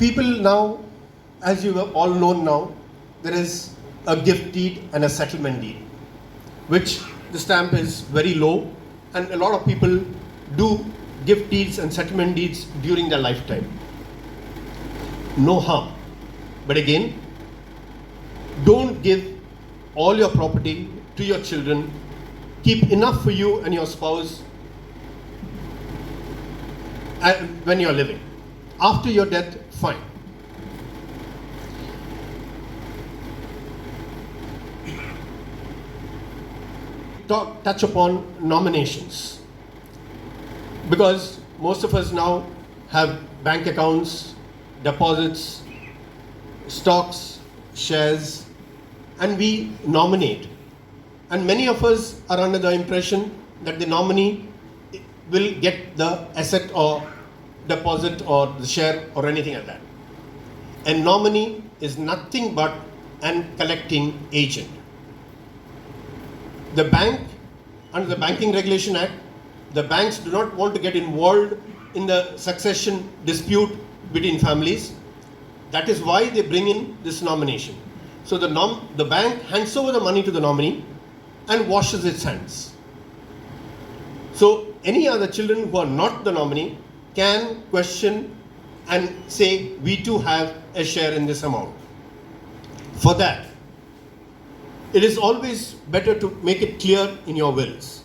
People now, as you have all known now, there is a gift deed and a settlement deed, which the stamp is very low, and a lot of people do gift deeds and settlement deeds during their lifetime. No harm. But again, don't give all your property to your children. Keep enough for you and your spouse when you're living. After your death, fine. Touch upon nominations, because most of us now have bank accounts, deposits, stocks, shares, and we nominate. And many of us are under the impression that the nominee will get the asset or deposit or the share or anything like that. A nominee is nothing but an collecting agent. The bank, under the Banking Regulation Act, the banks do not want to get involved in the succession dispute between families. That is why they bring in this nomination. So the bank hands over the money to the nominee and washes its hands. So any other children who are not the nominee can question and say, we too have a share in this amount. For that, it is always better to make it clear in your wills.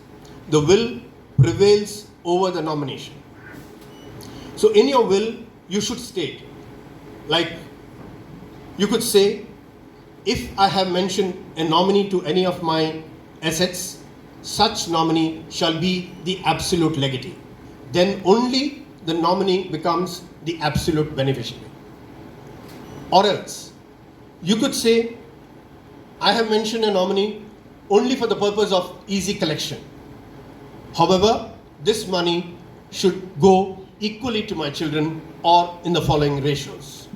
The will prevails over the nomination. So in your will, you should state, like you could say, if I have mentioned a nominee to any of my assets, such nominee shall be the absolute legatee. Then only the nominee becomes the absolute beneficiary. Or else, you could say, I have mentioned a nominee only for the purpose of easy collection. However, this money should go equally to my children or in the following ratios.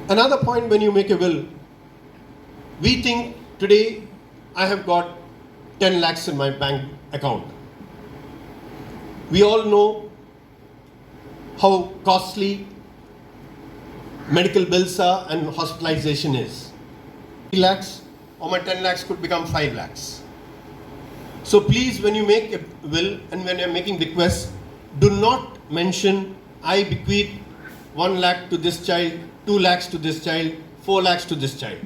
Another point when you make a will, we think today I have got 10 lakhs in my bank account. We all know how costly medical bills are and hospitalization is. 3 lakhs or my 10 lakhs could become 5 lakhs. So please, when you make a will and when you're making bequests, do not mention I bequeath 1 lakh to this child, 2 lakhs to this child, 4 lakhs to this child.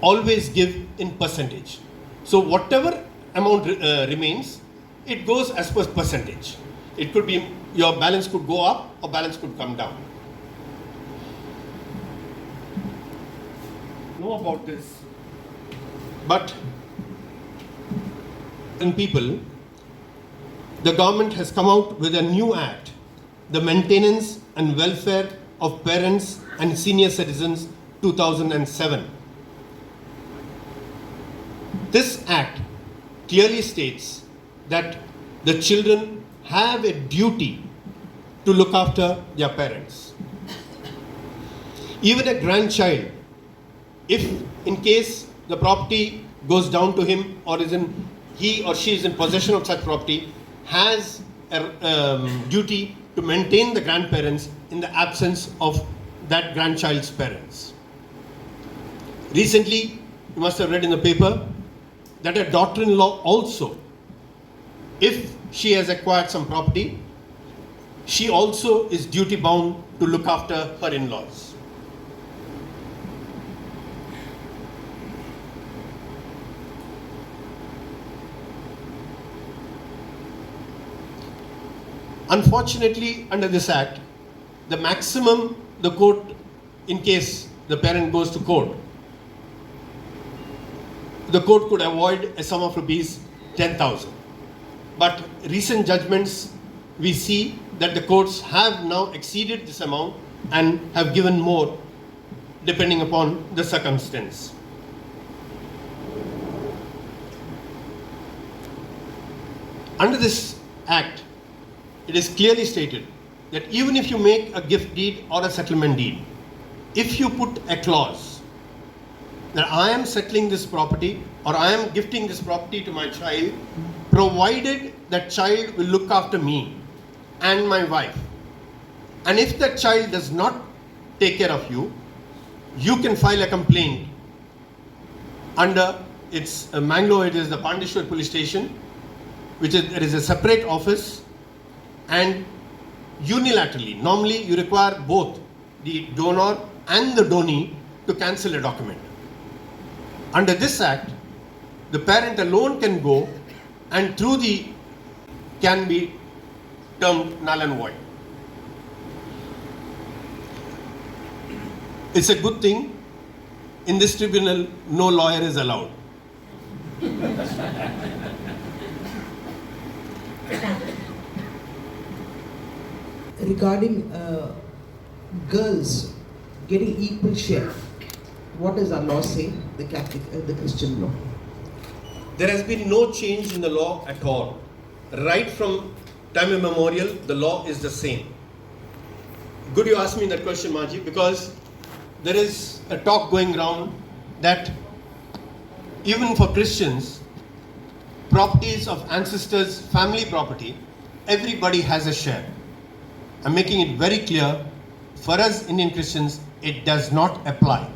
Always give in percentage. So whatever amount remains, it goes as per percentage. It could be, your balance could go up or balance could come down. Know about this, but in people, the government has come out with a new act, the Maintenance and Welfare of Parents and Senior Citizens 2007. This act clearly states that the children have a duty to look after their parents. Even a grandchild, if in case the property goes down to him or he or she is in possession of such property, has a duty to maintain the grandparents in the absence of that grandchild's parents. Recently, you must have read in the paper that a daughter-in-law also, if she has acquired some property, she also is duty-bound to look after her in-laws. Unfortunately, under this act, the maximum the court, in case the parent goes to court, the court could avoid a sum of rupees 10,000. But recent judgments, we see that the courts have now exceeded this amount and have given more depending upon the circumstance. Under this act, it is clearly stated that even if you make a gift deed or a settlement deed, if you put a clause that I am settling this property or I am gifting this property to my child, provided that child will look after me and my wife, And if that child does not take care of you, you can file a complaint under Mangalore. It is the Pandeshwar police station, there is a separate office, and unilaterally, normally you require both the donor and the donee to cancel a document. Under this act, the parent alone can go and can be termed null and void. It's a good thing in this tribunal no lawyer is allowed. Regarding girls getting equal share, what does our law say, the Catholic, the Christian law? There has been no change in the law at all. Right from time immemorial, the law is the same. Good you asked me that question, Maji, because there is a talk going around that even for Christians, properties of ancestors, family property, everybody has a share. I'm making it very clear, for us Indian Christians, it does not apply.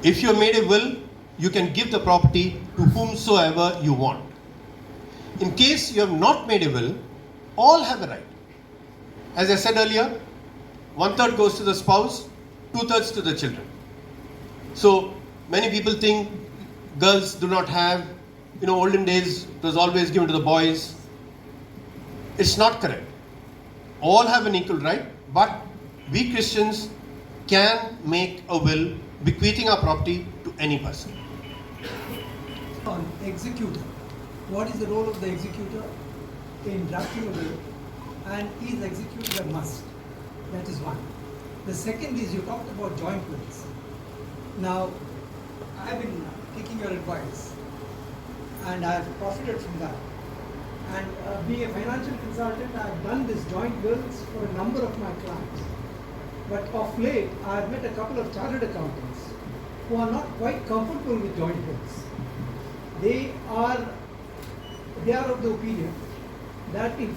If you have made a will, you can give the property to whomsoever you want. In case you have not made a will, all have a right. As I said earlier, 1/3 goes to the spouse, 2/3 to the children. So many people think girls do not have, olden days it was always given to the boys. It's not correct. All have an equal right, but we Christians can make a will bequeathing our property to any person. On executor, what is the role of the executor in drafting a will, and is executor a must? That is one. The second is, you talked about joint wills. Now, I have been taking your advice and I have profited from that. And being a financial consultant, I have done these joint wills for a number of my clients. But of late, I have met a couple of chartered accountants who are not quite comfortable with joint wills. They are of the opinion that if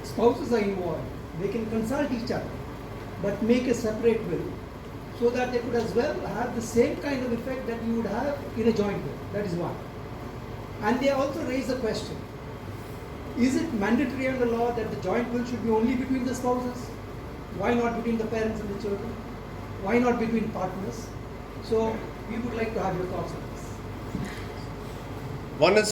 spouses are involved, they can consult each other, but make a separate will, so that they could as well have the same kind of effect that you would have in a joint will. That is one. And they also raise the question, is it mandatory under law that the joint will should be only between the spouses? Why not between the parents and the children? Why not between partners? So we would like to have your thoughts on this. One is